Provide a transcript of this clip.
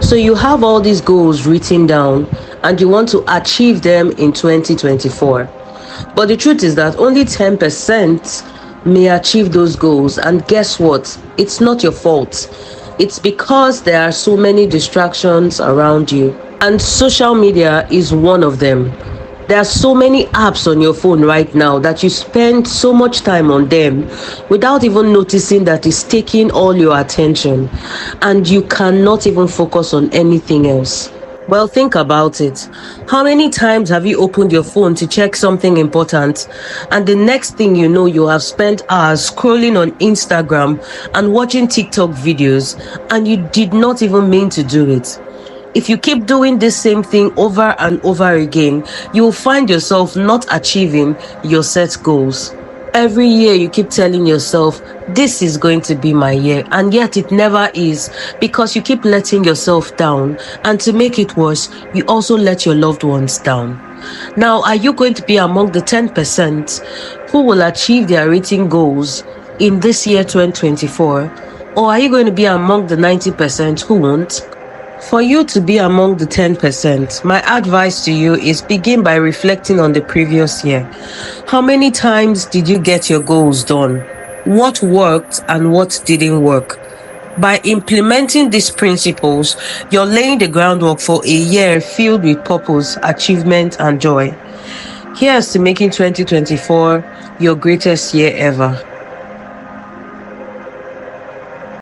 So you have all these goals written down and you want to achieve them in 2024. But the truth is that only 10% may achieve those goals. And guess what? It's not your fault. It's because there are so many distractions around you. And social media is one of them. There are so many apps on your phone right now that you spend so much time on them without even noticing that it's taking all your attention, and you cannot even focus on anything else. Well, think about it. How many times have you opened your phone to check something important, and the next thing you know, you have spent hours scrolling on Instagram and watching TikTok videos, and you did not even mean to do it? If you keep doing this same thing over and over again, you will find yourself not achieving your set goals. Every year you keep telling yourself, this is going to be my year, and yet it never is, because you keep letting yourself down, and to make it worse, you also let your loved ones down. Now, are you going to be among the 10% who will achieve their written goals in this year 2024, or are you going to be among the 90% who won't? For you to be among the 10%, my advice to you is begin by reflecting on the previous year. How many times did you get your goals done? What worked and what didn't work? By implementing these principles, you're laying the groundwork for a year filled with purpose, achievement, and joy. Here's to making 2024 your greatest year ever.